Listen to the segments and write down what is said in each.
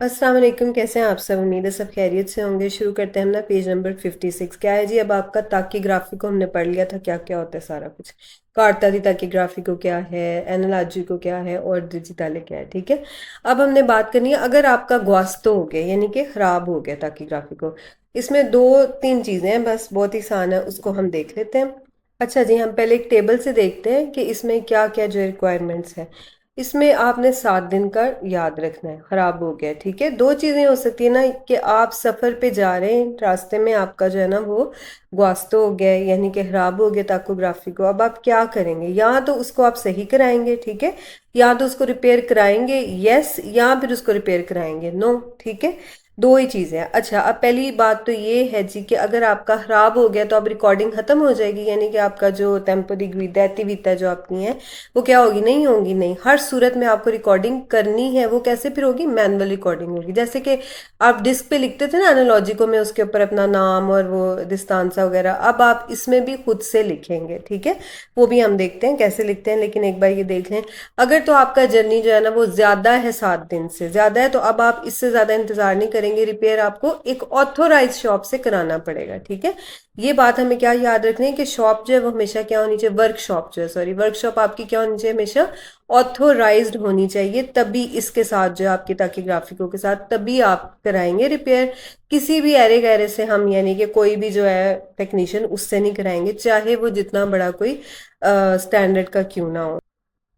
अस्सलाम वालेकुम। कैसे हैं आप सब? उम्मीद है सब खैरियत से होंगे। शुरू करते हैं हम ना पेज नंबर 56। क्या है जी? अब आपका ताकीग्राफी को हमने पढ़ लिया था, क्या क्या होता है सारा कुछ। कार्ता दी ताकीग्राफी को क्या है, एनालॉजी को क्या है और डिजिटल क्या है। ठीक है, अब हमने बात करनी है अगर आपका ग्वास्तो हो गया यानी कि ख़राब हो गया ताकीग्राफी को। इसमें दो तीन चीज़ें हैं, बस बहुत ही आसान है, उसको हम देख लेते हैं। अच्छा जी, हम पहले एक टेबल से देखते हैं कि इसमें क्या क्या जो रिक्वायरमेंट्स हैं। इसमें आपने 7 दिन का याद रखना है, ख़राब हो गया। ठीक है, दो चीज़ें हो सकती है ना कि आप सफ़र पे जा रहे हैं, रास्ते में आपका जो है ना वो ग्वास्तो हो गया है, यानी कि ख़राब हो गया ताकोग्राफी को। अब आप क्या करेंगे? या तो उसको आप सही कराएंगे, ठीक है, या तो उसको रिपेयर कराएंगे, यस, या फिर उसको रिपेयर कराएंगे, नो। ठीक है, दो ही चीज़ें हैं। अच्छा, अब पहली बात तो ये है जी कि अगर आपका ख़राब हो गया तो अब रिकॉर्डिंग ख़त्म हो जाएगी, यानी कि आपका जो टेम्पो दी गुइदा वीता जो आपकी है वो क्या होगी? नहीं होगी, नहीं। हर सूरत में आपको रिकॉर्डिंग करनी है। वो कैसे फिर होगी? मैनुअल रिकॉर्डिंग होगी। जैसे कि आप डिस्क पे लिखते थे ना एनालॉजिको में, उसके ऊपर अपना नाम और वो दिस्तानसा वगैरह, अब आप इसमें भी खुद से लिखेंगे। ठीक है, वो भी हम देखते हैं कैसे लिखते हैं, लेकिन एक बार ये देख लें। अगर तो आपका जर्नी जो है ना वो ज़्यादा है, 7 दिन से ज़्यादा है, तो अब आप इससे ज़्यादा इंतज़ार नहीं करेंगे। रिपेयर आपको एक ऑथोराइज शॉप से कराना पड़ेगा। ठीक है, ये बात हमें क्या याद रखनी है कि शॉप जो है वो हमेशा क्या होनी चाहिए? वर्कशॉप जो है, सॉरी, वर्कशॉप आपकी क्या होनी चाहिए? हमेशा ऑथोराइज्ड होनी चाहिए। तभी इसके साथ जो है आपकी ताकीग्राफिकों के साथ तभी आप कराएंगे रिपेयर। किसी भी ऐरे गैरे से हम, यानी कि कोई भी जो है टेक्नीशियन, उससे नहीं कराएंगे, चाहे वो जितना बड़ा कोई स्टैंडर्ड का क्यों ना हो।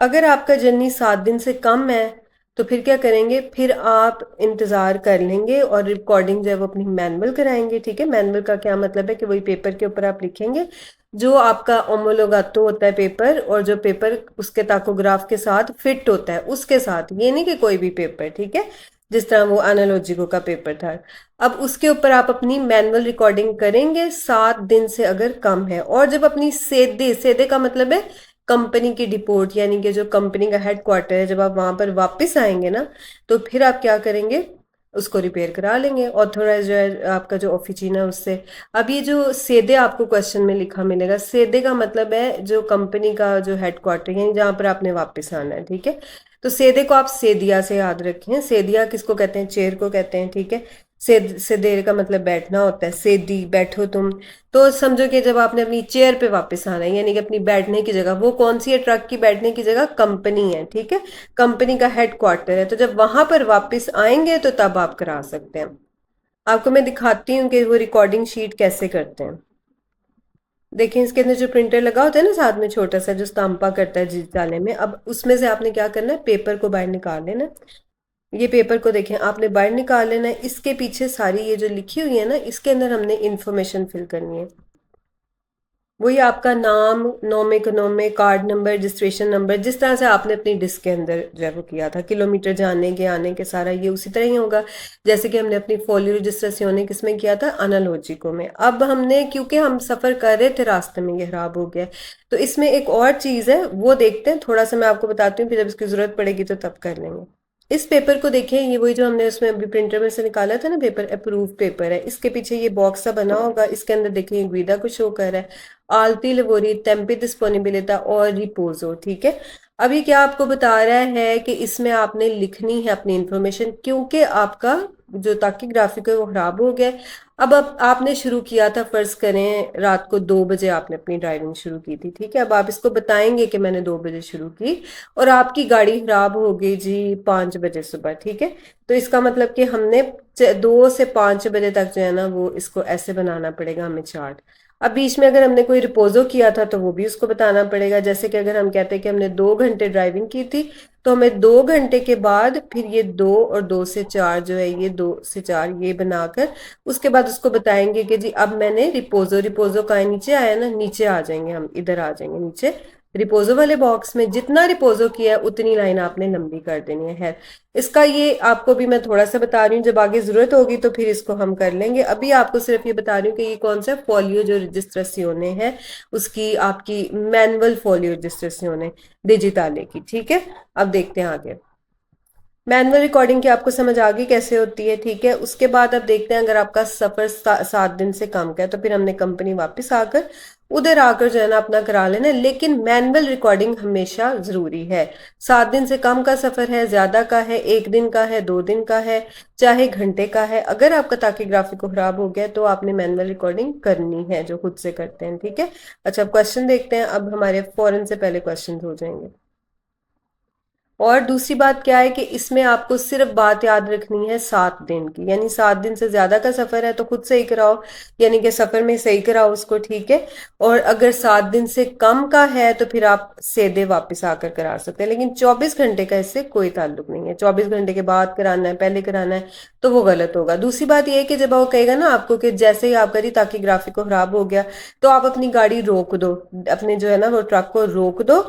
अगर आपका जर्नी 7 दिन से कम है तो फिर क्या करेंगे? फिर आप इंतज़ार कर लेंगे और रिकॉर्डिंग जो है वो अपनी मैनुअल कराएंगे। ठीक है, मैनुअल का क्या मतलब है कि वही पेपर के ऊपर आप लिखेंगे जो आपका ओमोलोगातो होता है पेपर, और जो पेपर उसके ताकोग्राफ के साथ फिट होता है उसके साथ, ये नहीं कि कोई भी पेपर। ठीक है, जिस तरह वो एनालॉजिको का पेपर था। अब उसके ऊपर आप अपनी मैनुअल रिकॉर्डिंग करेंगे 7 दिन से अगर कम है। और जब अपनी सेधे सेधे का मतलब है कंपनी की डिपोर्ट, यानी कि जो कंपनी का हेडक्वार्टर है, जब आप वहां पर वापस आएंगे ना तो फिर आप क्या करेंगे? उसको रिपेयर करा लेंगे ऑथोराइज जो है आपका जो ऑफिसीना है उससे। अब ये जो सेधे आपको क्वेश्चन में लिखा मिलेगा, सेधे का मतलब है जो कंपनी का जो हेडक्वार्टर, यानी जहाँ पर आपने वापस आना है। ठीक है, तो सेधे को आप सेदिया से याद रखें। सेदिया किसको कहते हैं? चेयर को कहते हैं। ठीक है, सेदेर का मतलब बैठना होता है, सेदी बैठो तुम। तो समझो कि जब आपने अपनी चेयर पे वापस आना है, यानी कि अपनी बैठने की जगह, वो कौन सी है? ट्रक की बैठने की जगह कंपनी है। ठीक है, कंपनी का हेडक्वार्टर है, तो जब वहां पर वापस आएंगे तो तब आप करा सकते हैं। आपको मैं दिखाती हूँ कि वो रिकॉर्डिंग शीट कैसे करते हैं। देखें, इसके अंदर जो प्रिंटर लगा होता है ना साथ में, छोटा सा जो स्टाम्पा करता है डिजिटाले में, अब उसमें से आपने क्या करना है? पेपर को बाहर निकाल लेना है। ये पेपर को देखें, आपने बाहर निकाल लेना है। इसके पीछे सारी ये जो लिखी हुई है ना, इसके अंदर हमने इंफॉर्मेशन फिल करनी है। वही आपका नाम, नोमे कनोमे, कार्ड नंबर, रजिस्ट्रेशन नंबर, जिस तरह से आपने अपनी डिस्क के अंदर जो है वो किया था, किलोमीटर जाने के आने के सारा ये उसी तरह ही होगा जैसे कि हमने अपनी फोलियो रजिस्ट्रेशन किसमें किया था? एनालॉजिको में। अब हमने, क्योंकि हम सफ़र कर रहे थे रास्ते में ये खराब हो गया, तो इसमें एक और चीज़ है वो देखते हैं। थोड़ा सा मैं आपको बताती हूँ, फिर जब इसकी ज़रूरत पड़ेगी तो तब कर लेंगे। इस पेपर को देखें, ये वही जो हमने उसमें अभी प्रिंटर में से निकाला था ना पेपर, अप्रूव पेपर है। इसके पीछे ये बॉक्स सा बना होगा, इसके अंदर देखें गुइदा को शो कर रहा है, आलती लवोरी टेम्पे डिस्पोनिबिलिटा और रिपोजो। ठीक है, अब ये क्या आपको बता रहा है कि इसमें आपने लिखनी है अपनी इंफॉर्मेशन, क्योंकि आपका जो ताकि ग्राफिक है वो खराब हो गया है। अब आपने शुरू किया था, फर्ज करें रात को 2 बजे आपने अपनी ड्राइविंग शुरू की थी। ठीक है, अब आप इसको बताएंगे कि मैंने 2 बजे शुरू की और आपकी गाड़ी खराब हो गई जी 5 बजे सुबह। ठीक है, तो इसका मतलब कि हमने 2 से 5 बजे तक जो है ना वो इसको ऐसे बनाना पड़ेगा हमें चार्ट। अब बीच में अगर हमने कोई रिपोजो किया था तो वो भी उसको बताना पड़ेगा। जैसे कि अगर हम कहते हैं कि हमने 2 घंटे ड्राइविंग की थी, तो हमें 2 घंटे के बाद फिर ये 2 और 2 से 4 जो है, ये 2 से 4 ये बनाकर उसके बाद उसको बताएंगे कि जी अब मैंने रिपोजो, रिपोजो का नीचे आया ना, नीचे आ जाएंगे हम, इधर आ जाएंगे नीचे रिपोजो वाले बॉक्स में। जितना रिपोजो किया है उतनी लाइन आपने लंबी कर देनी है। इसका ये आपको भी मैं थोड़ा सा बता रही हूँ, जब आगे जरूरत होगी तो फिर इसको हम कर लेंगे। अभी आपको सिर्फ ये बता रही हूँ कि ये कौन सा फोलियो जो रजिस्ट्रेसियोने है, उसकी आपकी मैनुअल फोलियो रजिस्ट्रेसियोने डिजिटाले की। ठीक है, अब देखते हैं आगे। मैनुअल रिकॉर्डिंग की आपको समझ आ गई कैसे होती है। ठीक है, उसके बाद अब देखते हैं अगर आपका सफ़र 7 दिन से कम का है तो फिर हमने कंपनी वापस आकर उधर आकर जो है ना अपना करा लेना, लेकिन मैनुअल रिकॉर्डिंग हमेशा जरूरी है। 7 दिन से कम का सफर है, ज्यादा का है, 1 दिन का है, 2 दिन का है, चाहे घंटे का है, अगर आपका ताकीग्राफी को खराब हो गया तो आपने मैनुअल रिकॉर्डिंग करनी है, जो खुद से करते हैं, ठीक है। अच्छा, अब क्वेश्चन देखते हैं। अब हमारे फौरन से पहले क्वेश्चन हो जाएंगे। और दूसरी बात क्या है कि इसमें आपको सिर्फ बात याद रखनी है 7 दिन की, यानी 7 दिन से ज्यादा का सफर है तो खुद से ही कराओ, यानी कि सफर में सही कराओ उसको, ठीक है। और अगर 7 दिन से कम का है तो फिर आप सीधे वापस आकर करा सकते हैं, लेकिन 24 घंटे का इससे कोई ताल्लुक नहीं है। 24 घंटे के बाद कराना है, पहले कराना है, तो वो गलत होगा। दूसरी बात यह है कि जब वो कहेगा ना आपको कि जैसे ही आप करी ताकि ग्राफिक को खराब हो गया, तो आप अपनी गाड़ी रोक दो, अपने जो है ना वो ट्रक को रोक दो,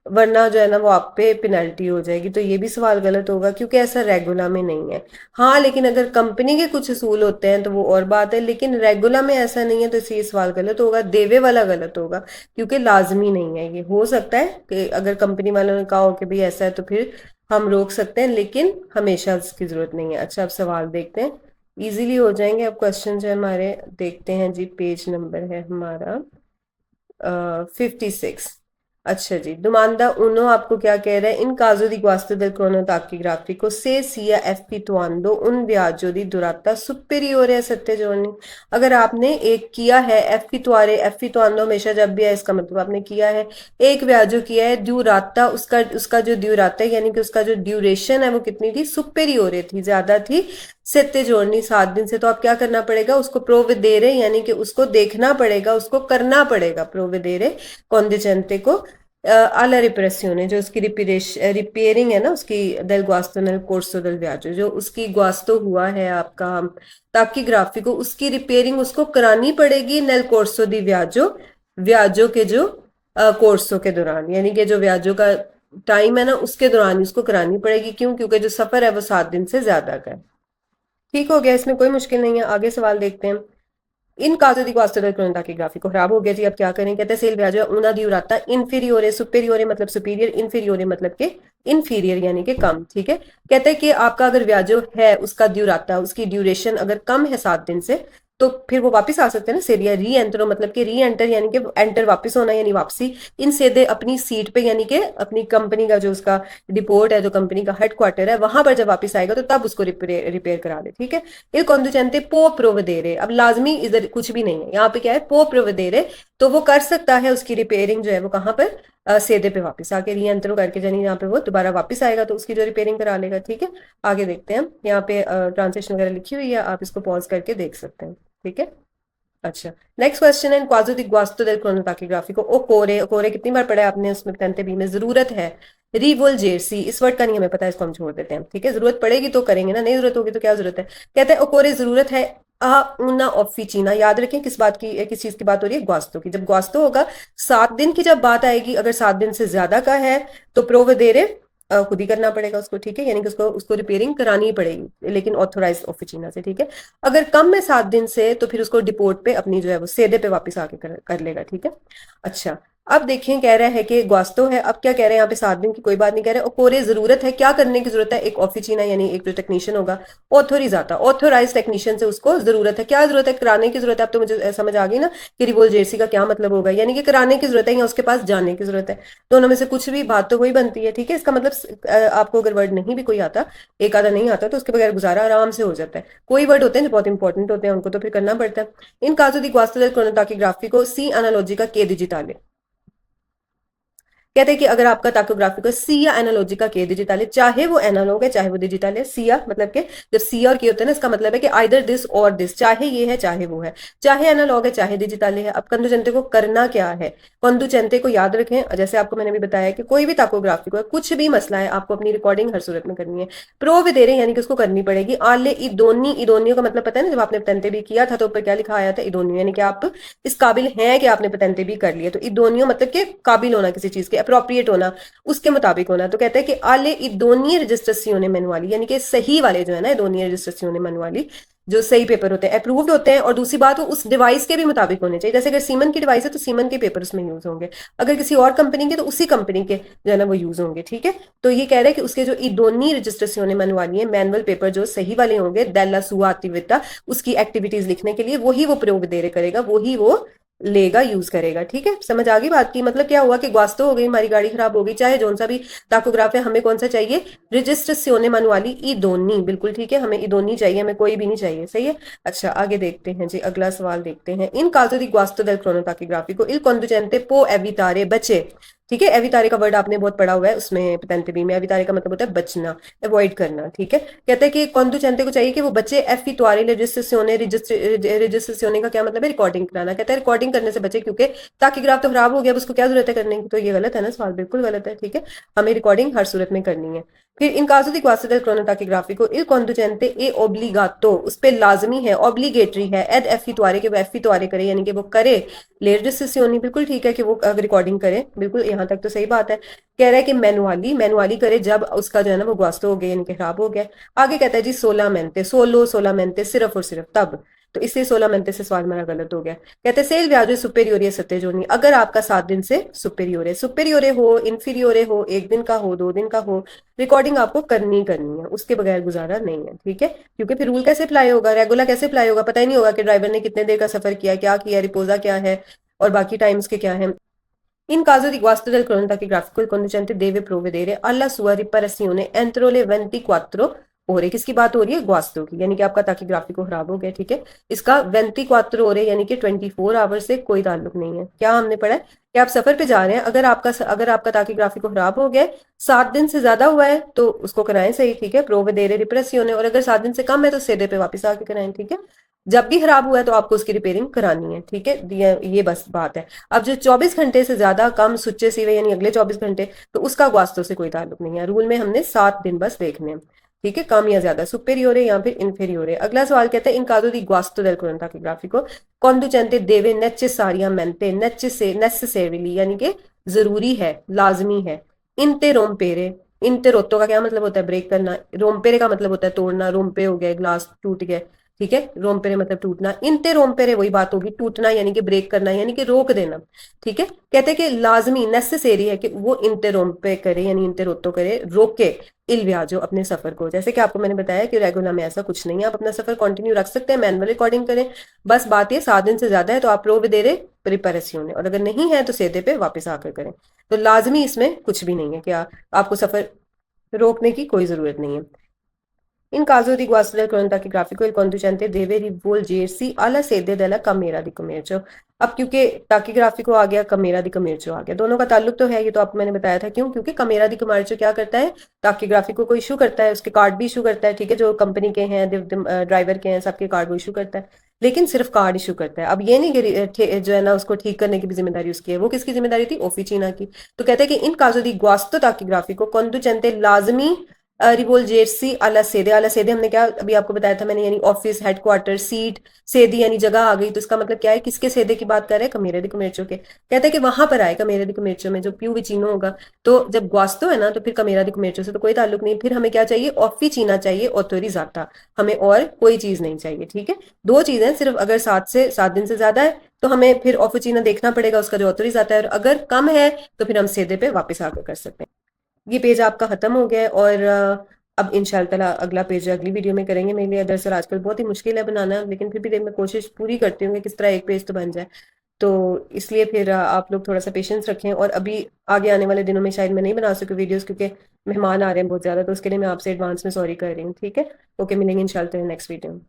वरना जो है ना वो आप पे पेनल्टी हो जाएगी। तो ये भी सवाल गलत होगा, क्योंकि ऐसा रेगुला में नहीं है। हाँ, लेकिन अगर कंपनी के कुछ असूल होते हैं तो वो और बात है, लेकिन रेगुला में ऐसा नहीं है, तो इसलिए सवाल गलत होगा। देवे वाला गलत होगा, क्योंकि लाजमी नहीं है। ये हो सकता है कि अगर कंपनी वालों ने कहा हो कि भाई ऐसा है तो फिर हम रोक सकते हैं, लेकिन हमेशा इसकी जरूरत नहीं है। अच्छा, अब सवाल देखते हैं, इजीली हो जाएंगे। अब क्वेश्चन जो है हमारे, देखते हैं जी, पेज नंबर है हमारा 56। अच्छा जी, domanda uno आपको क्या कह रहा है? In caso di guasto del cronotachigrafico, se sia effettuando un viaggio di durata superiore a 7 giorni। अगर आपने एक किया है effettuare, effettuando हमेशा जब भी है इसका मतलब आपने किया है, एक वियाजो किया है, ड्यूराता उसका उसका जो ड्यूराता है यानी कि उसका जो ड्यूरेशन है वो कितनी थी? सुपेरियोरे थी, ज्यादा थी, 7 giorni 7 दिन से। तो आप क्या करना पड़ेगा? उसको प्रोवेदेरे यानी कि उसको देखना पड़ेगा, उसको करना पड़ेगा, प्रोवेदेरे कॉन्डिचेंटे को alla riparazione, जो उसकी रिपेयरिंग है ना उसकी, del guasto nel corso del viaggio, जो उसकी ग्वास्तो हुआ है आपका ताकि ग्राफिको, उसकी रिपेयरिंग उसको करानी पड़ेगी nel corso di viaggio, व्याजो के जो कोर्सों के दौरान, यानी कि जो व्याजों का टाइम है ना उसके दौरान उसको करानी पड़ेगी। क्यों? क्योंकि जो सफर है वो 7 दिन से ज्यादा का है। ठीक हो गया, इसमें कोई मुश्किल नहीं है। आगे सवाल देखते हैं। इन caso di guasto del cronotachigrafico, खराब हो गया जी, अब क्या करें? कहते हैं सेल ब्याजो una diurata inferiore, superiore मतलब सुपीरियर, inferiore मतलब के inferior यानी कि कम, ठीक है। कहते हैं कि आपका अगर ब्याजो है उसका ड्यूराता, उसकी ड्यूरेशन अगर कम है 7 दिन से, तो फिर वो वापस आ सकते हैं ना। सेरिया री एंटरो मतलब कि री एंटर यानी कि एंटर वापस होना यानी वापसी, इन सेदे अपनी सीट पे यानी कि अपनी कंपनी का जो उसका डिपोर्ट है, जो कंपनी का हेडक्वार्टर है, वहां पर जब वापस आएगा तो तब उसको रिपेयर करा ले, ठीक है। il conducente può provvedere, अब लाजमी इधर कुछ भी नहीं है, यहाँ पे क्या है? può provvedere, तो वो कर सकता है उसकी रिपेयरिंग जो है वो कहाँ पर? सेदे पे वापस आके रीएंट्रो करके, यानी यहाँ पे वो दोबारा वापस आएगा तो उसकी जो रिपेयरिंग करा लेगा, ठीक है। आगे देखते हैं, यहाँ पे ट्रांसलेशन वगैरह लिखी हुई है, आप इसको पॉज करके देख सकते हैं, ठीक है। अच्छा, नेक्स्ट क्वेश्चन है, इन क्वाजो दी ग्वास्तो del cronotachigrafico occorre, occorre कितनी बार पढ़ा है आपने उसमें? टेंथ बी में जरूरत है, रिवोल्जेसी, इस वर्ड का नहीं हमें पता है, इसको हम छोड़ देते हैं, ठीक है। जरूरत पड़ेगी तो करेंगे ना, नहीं जरूरत होगी तो क्या जरूरत है। कहते हैं ओकोरे जरूरत है आ उना ऑफिचीना, याद रखें किस बात की, किस चीज की बात हो रही है? ग्वास्तो की। जब ग्वास्तो होगा 7 दिन की जब बात आएगी, अगर 7 दिन से ज्यादा का है तो प्रोवेदेरे खुद ही करना पड़ेगा उसको, ठीक है, यानी कि उसको उसको रिपेयरिंग करानी ही पड़ेगी, लेकिन ऑथोराइज ऑफिचिना से, ठीक है। अगर कम है 7 दिन से तो फिर उसको डिपोर्ट पे अपनी जो है वो सेदे पे वापस आके कर लेगा, ठीक है। अच्छा, अब देखिए कह रहा है कि ग्वास्तो है, अब क्या कह रहे हैं यहाँ पे? 7 दिन की कोई बात नहीं कह रहे। ओकोरे जरूरत है, क्या करने की जरूरत है? एक ऑफिचिना यानी एक जो टेक्नीशियन होगा, ऑथोरिजाता, ऑथोराइज टेक्नीशियन से उसको जरूरत है। क्या जरूरत है? कराने की जरूरत है। अब तो मुझे समझ आ गई ना कि रिवोल्जेसी का क्या मतलब होगा, यानी कि कराने की जरूरत है या उसके पास जाने की जरूरत है। दोनों में से कुछ भी, बात तो वही बनती है, ठीक है। इसका मतलब आपको अगर वर्ड नहीं भी कोई आता, एक आधा नहीं आता, तो उसके बगैर गुजारा आराम से हो जाता है। कोई वर्ड होते हैं जो बहुत इंपॉर्टेंट होते हैं, उनको तो फिर करना पड़ता है। इन caso di guasto del cronotachigrafico si analogica che digitale, कहते हैं कि अगर आपका ताकोग्राफी का सी या एनालॉजिका के डिजिटल है, चाहे वो एनालॉग है चाहे वो डिजिटल है। सी या मतलब के, जब सी और के होते हैं ना, इसका मतलब है कि आइदर दिस और दिस, चाहे ये है चाहे वो है, चाहे एनालॉग है चाहे डिजिटल है। अब कंदुचेंते को करना क्या है? कंदुचेंते को याद रखें, जैसे आपको मैंने भी बताया कि कोई भी ताकोग्राफी को कुछ भी मसला है, आपको अपनी रिकॉर्डिंग हर सूरत में करनी है। प्रोविदेरे यानी कि उसको करनी पड़ेगी। आले इदोनी, इदोनियो का मतलब पता है ना, जब आपने पेटेंटे भी किया था तो ऊपर क्या लिखा आया था? इदोनियो, यानी कि आप इस काबिल हैं कि आपने पेटेंटे भी कर लिए। तो इदोनियो मतलब कि काबिल होना किसी चीज के, अप्रोप्रिएट होना, उसके मुताबिक होना। तो कहते हैं कि आले इदोनी रजिस्ट्रेसियोने मैनुअली, यानी कि सही वाले जो है ना, इदोनी रजिस्ट्रेसियोने मैनुअली, जो सही पेपर होते हैं, अप्रूव्ड होते हैं। और दूसरी बात, वो उस डिवाइस के भी मुताबिक होने चाहिए। जैसे अगर सीमन की डिवाइस है तो सीमन के पेपर उसमें यूज होंगे, अगर किसी और कंपनी के तो उसी कंपनी के जो है ना वो यूज होंगे, ठीक है। तो ये कह रहे हैं कि उसके जो इदोनी रजिस्ट्रेसियोने मैनुअली है, मैनुअल पेपर जो सही वाले होंगे, डेला सुआ अतिविता, उसकी एक्टिविटीज लिखने के लिए वही वो प्रोविदेरे करेगा, वही वो लेगा, यूज करेगा। ठीक है, समझ आ गई बात की? मतलब क्या हुआ कि ग्वास्तो हो गई, हमारी गाड़ी खराब हो गई, चाहे जोन सा भी टाकोग्राफ है, हमें कौन सा चाहिए? रजिस्ट्रेसियोने मैनुअली इदोनी। बिल्कुल ठीक है, हमें इदोनी चाहिए, हमें कोई भी नहीं चाहिए। सही है। अच्छा, आगे देखते हैं जी, अगला सवाल देखते हैं। इन caso di guasto del cronotachigrafico il conducente può evitare बचे। ठीक है, एवितारे का वर्ड आपने बहुत पढ़ा हुआ है उसमें पेटेंट बी में। एवितारे का मतलब होता है बचना, अवॉइड करना। ठीक है, कहते हैं कि conducente को चाहिए कि वो बचे effettuare registrazione। रजिस्ट्रेसियोने का क्या मतलब है? रिकॉर्डिंग कराना। कहता है रिकॉर्डिंग करने से बचे, क्योंकि ताकीग्राफ तो खराब हो गया, अब उसको क्या जरूरत है करने की? तो ये गलत है ना, सवाल बिल्कुल गलत है। ठीक है, हमें रिकॉर्डिंग हर सूरत में करनी है। फिर इन caso di guasto del cronotachigrafico il conducente è obbligato, उस पे लाजमी है, ऑब्लिगेटरी है, एड effettuare के वो effettuare करे, यानी कि वो करे ले रजिस्ट्रेसियोनी। बिल्कुल ठीक है कि वो रिकॉर्डिंग करे, बिल्कुल यहाँ तक तो सही बात है। कह रहा है कि मैनुअली मैनुअली करे जब उसका जो है ना वो ग्वास्तो हो गया, यानी कि खराब हो गया। आगे कहता है जी सोला मेंटे, सिर्फ और सिर्फ तब। तो इसलिए 16 मेंटे से सवाल मेरा गलत हो गया। कहते हैं सेल व्याजो सुपेरियोर सत्तेजोनी, अगर आपका 7 दिन से सुपेरियोरे हो, इंफीरियोरे हो, 1 दिन का हो, 2 दिन का हो, रिकॉर्डिंग आपको करनी ही करनी है, उसके बगैर गुजारा नहीं है। ठीक है, क्योंकि फिर रूल कैसे अप्लाई होगा, रेगुलर कैसे अप्लाई होगा? पता ही नहीं होगा कि ड्राइवर ने कितने देर का सफर किया, क्या किया, रिपोजा क्या है और बाकी टाइम्स के क्या है। In caso di guasto del cronotachigrafico, il conducente deve provvedere alla sua riparazione entro le 24 ore। किसकी बात हो रही है? ग्वास्तो की, यानी कि आपका ताकीग्राफिको खराब हो गया। ठीक है, इसका 24 ओरे यानी कि 24 आवर से कोई ताल्लुक नहीं है। क्या हमने पढ़ा है कि आप सफर पे जा रहे हैं, अगर आपका ताकीग्राफिको खराब हो गया, 7 दिन से ज्यादा हुआ है तो उसको कराएं। सही, ठीक है, प्रोवेदेरे रिपरेसियोने। और अगर 7 दिन से कम है तो सीधे पे वापस आके कराएं। ठीक है, जब भी खराब हुआ है तो आपको उसकी रिपेयरिंग करानी है। ठीक है, ये बस बात है। अब जो 24 घंटे से ज्यादा कम सुच्चे सीवे यानी अगले 24 घंटे, तो उसका वास्तव से कोई ताल्लुक नहीं है। रूल में हमने 7 दिन बस देखने हैं। ठीक है, कम या ज्यादा, सुपेरियोर है या फिर इन्फेरियोर है। अगला सवाल कहता है इन caso di guasto del cronotachigrafico conducente deve necessariamente necessarily यानी कि जरूरी है, लाजमी है, interrompere। इंटेरोत्तो का क्या मतलब होता है? ब्रेक करना। रोम्पेरे का मतलब होता है तोड़ना, रोम्पे हो गया, ग्लास टूट गया। ठीक है, रोम्पेरे मतलब टूटना, इंटे रोम्पेरे वही बात होगी, टूटना यानी कि ब्रेक करना, यानी कि रोक देना। ठीक है, कहते हैं कि लाजमी नेसेसरी है कि वो इंटे रोम्पे करे, यानी इंटे रोतो करे, रोके इल वियाजो, अपने सफर को। जैसे कि आपको मैंने बताया कि रेगुलर में ऐसा कुछ नहीं है, आप अपना सफर कंटिन्यू रख सकते हैं, मैनुअल रिकॉर्डिंग करें। बस बात ये 7 दिन से ज्यादा है तो आप प्रोविदेरे प्रिपरेसियोने, और अगर नहीं है तो सेदे पे वापस आकर करें। तो लाजमी इसमें कुछ भी नहीं है कि आपको सफर रोकने की कोई जरूरत नहीं है। In caso di guasto del cronotachigrafico, il conducente deve rivolgersi alla sede della Camera di Commercio। अब क्योंकि टाकीग्राफिको आ गया, कमेरा दी कमेर्चो आ गया, दोनों का ताल्लुक तो है, ये तो आपको मैंने बताया था। क्यों? क्योंकि कमेरा दी कमेर्चो क्या करता है? टाकीग्राफिको को इशू करता है, उसके कार्ड भी इशू करता है। ठीक है, जो कंपनी के हैं, ड्राइवर के हैं, सबके कार्ड वो इशू करता है, लेकिन सिर्फ कार्ड इशू करता है। अब ये नहीं कि जो है ना उसको ठीक करने की भी जिम्मेदारी उसकी है। वो किसकी जिम्मेदारी थी? ऑफिचिना की। तो कहते हैं कि इन काजो दी गुआस्तो टाकीग्राफिको conducente लाजमी रिवोल्जेर्सी अला सेदे हमने क्या अभी आपको बताया था मैंने, यानी ऑफिस, हेडक्वार्टर, सीट, सेदी यानी जगह आ गई। तो इसका मतलब क्या है? किसके सेदे की बात कर रहे हैं? कमेरे दी कमेर्चो के। कहते हैं कि वहां पर आए कमेरे दी कमेर्चो में, जो प्यू विचिनो होगा। तो जब ग्वास्तो है ना तो फिर कमेरा दी कमेर्चो से तो कोई ताल्लुक नहीं। फिर हमें क्या चाहिए? ऑफिचीना चाहिए, ऑथोरिजाता। हमें और कोई चीज नहीं चाहिए। ठीक है, दो चीजें सिर्फ, अगर 7 दिन से ज्यादा है तो हमें फिर ऑफिचीना देखना पड़ेगा, उसका जो ऑथोरिजाता है, और अगर कम है तो फिर हम सेदे पे वापस आकर कर सकते हैं। ये पेज आपका खत्म हो गया है, और अब इंशाल्लाह ताला अगला पेज अगली वीडियो में करेंगे। मेरे लिए दरअसल आजकल बहुत ही मुश्किल है बनाना, लेकिन फिर भी मैं कोशिश पूरी करती हूँ कि किस तरह एक पेज तो बन जाए। तो इसलिए फिर आप लोग थोड़ा सा पेशेंस रखें, और अभी आगे आने वाले दिनों में शायद मैं नहीं बना सकूँ वीडियोस, क्योंकि मेहमान आ रहे हैं बहुत ज़्यादा, तो उसके लिए मैं आपसे एडवांस में सॉरी कर रही हूँ। ठीक है, ओके, मिलेंगे इंशाल्लाह नेक्स्ट वीडियो में।